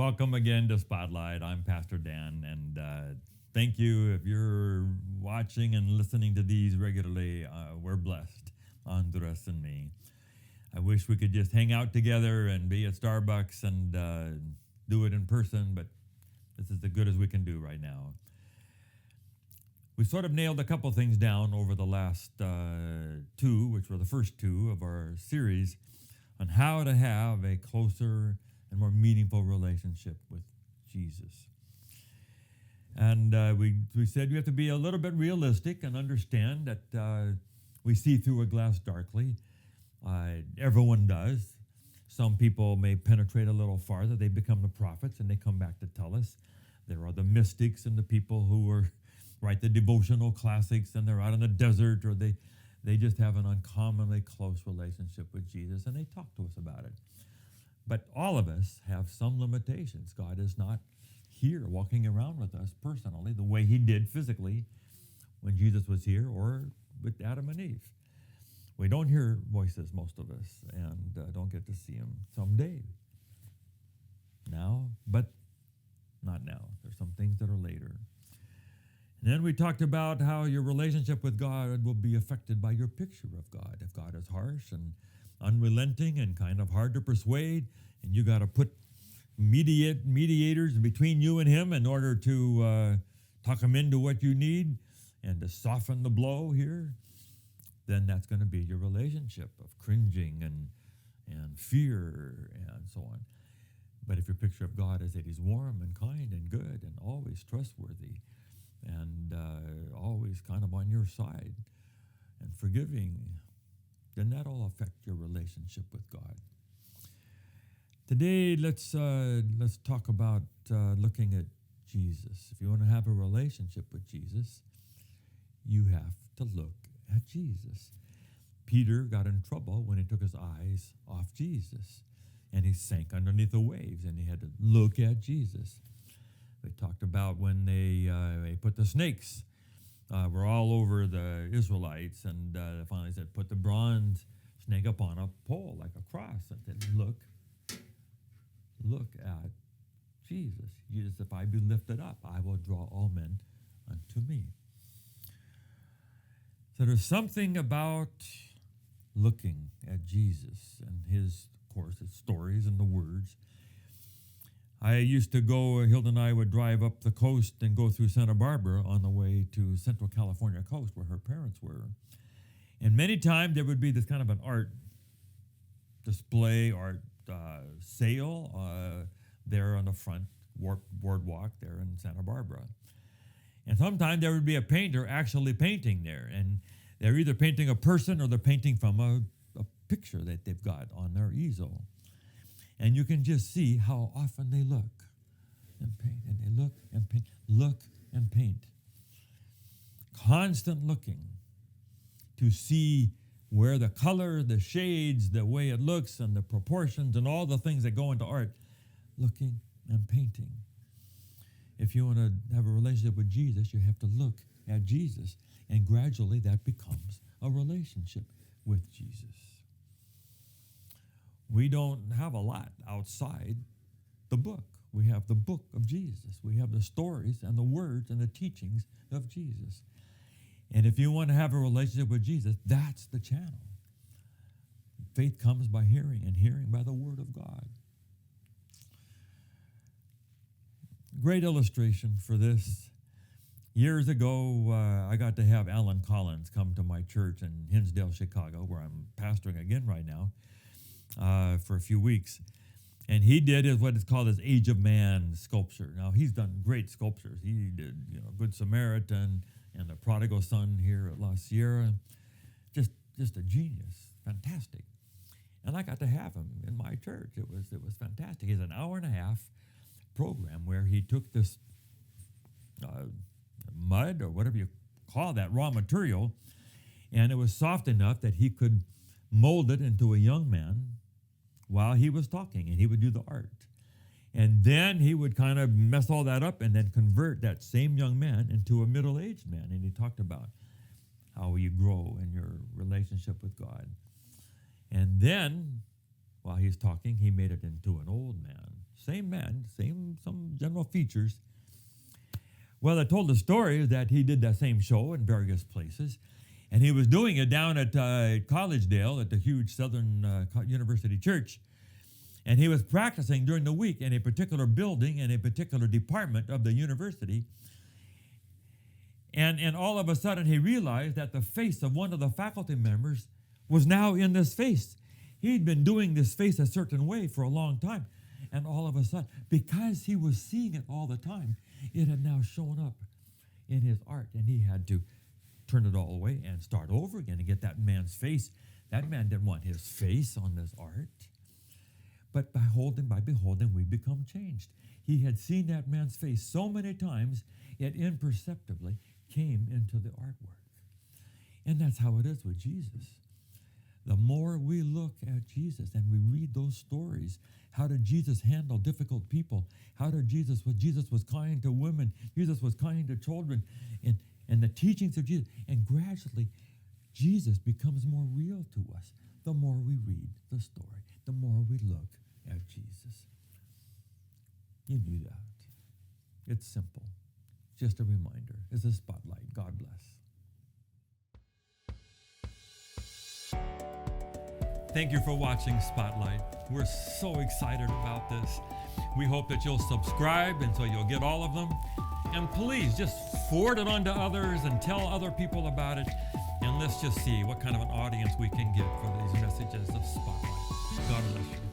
welcome again to Spotlight. I'm Pastor Dan, and thank you if you're watching and listening to these regularly. We're blessed, Andres and me. I wish we could just hang out together and be at Starbucks and do it in person, but this is as good as we can do right now. We sort of nailed a couple things down over the last two, which were the first two of our series, on how to have a closer and more meaningful relationship with Jesus. And we said you have to be a little bit realistic and understand that we see through a glass darkly. Everyone does. Some people may penetrate a little farther. They become the prophets and they come back to tell us. There are the mystics and the people who write the devotional classics and they're out in the desert, or they just have an uncommonly close relationship with Jesus and they talk to us about it. But all of us have some limitations. God is not here walking around with us personally the way he did physically when Jesus was here or with Adam and Eve. We don't hear voices, most of us, and don't get to see him someday. Now, but not now. There's some things that are later. And then we talked about how your relationship with God will be affected by your picture of God. If God is harsh and unrelenting and kind of hard to persuade, and you got to put mediators between you and him in order to talk him into what you need and to soften the blow here, then that's going to be your relationship of cringing and fear and so on. But if your picture of God is that he's warm and kind and good and always trustworthy and always kind of on your side and forgiving, then that'll affect your relationship with God. Today, let's talk about looking at Jesus. If you want to have a relationship with Jesus, you have to look at Jesus. Peter got in trouble when he took his eyes off Jesus, and he sank underneath the waves, and he had to look at Jesus. They talked about when they put the snakes were all over the Israelites, and finally said, put the bronze snake up on a pole like a cross, and said, look at Jesus. Jesus, if I be lifted up, I will draw all men unto me. So there's something about looking at Jesus and his, of course, his stories and the words. I used to go, Hilda and I would drive up the coast and go through Santa Barbara on the way to Central California coast where her parents were. And many times there would be this kind of an art display, art sale there on the front boardwalk there in Santa Barbara. And sometimes there would be a painter actually painting there. And they're either painting a person or they're painting from a picture that they've got on their easel. And you can just see how often they look and paint, and they look and paint, look and paint. Constant looking to see where the color, the shades, the way it looks, and the proportions, and all the things that go into art, looking and painting. If you want to have a relationship with Jesus, you have to look at Jesus, and gradually that becomes a relationship with Jesus. We don't have a lot outside the book. We have the book of Jesus. We have the stories and the words and the teachings of Jesus. And if you want to have a relationship with Jesus, that's the channel. Faith comes by hearing, and hearing by the word of God. Great illustration for this. Years ago, I got to have Alan Collins come to my church in Hinsdale, Chicago, where I'm pastoring again right now, for a few weeks. And he did what is called his Age of Man sculpture. Now, he's done great sculptures. He did, Good Samaritan and the Prodigal Son here at La Sierra. Just a genius. Fantastic. And I got to have him in my church. It was fantastic. It's an hour and a half program where he took this mud or whatever you call that raw material, and it was soft enough that he could mold it into a young man while he was talking, and he would do the art. And then he would kind of mess all that up and then convert that same young man into a middle-aged man. And he talked about how you grow in your relationship with God. And then, while he's talking, he made it into an old man. Same man, some general features. Well, I told the story that he did that same show in various places, and he was doing it down at Collegedale at the huge Southern University Church. And he was practicing during the week in a particular building in a particular department of the university. And all of a sudden he realized that the face of one of the faculty members was now in this face. He'd been doing this face a certain way for a long time. And all of a sudden, because he was seeing it all the time, it had now shown up in his art. And he had to turn it all away and start over again and get that man's face. That man didn't want his face on this art. But by beholding, we become changed. He had seen that man's face so many times, it imperceptibly came into the artwork. And that's how it is with Jesus. The more we look at Jesus and we read those stories, how did Jesus handle difficult people? Jesus was kind to women, Jesus was kind to children, and the teachings of Jesus. And gradually, Jesus becomes more real to us the more we read the story, the more we look at Jesus. You knew that. It's simple. Just a reminder. It's a spotlight. God bless. Thank you for watching Spotlight. We're so excited about this. We hope that you'll subscribe and so you'll get all of them. And please just forward it on to others and tell other people about it. And let's just see what kind of an audience we can get for these messages of Spotlight. God bless you.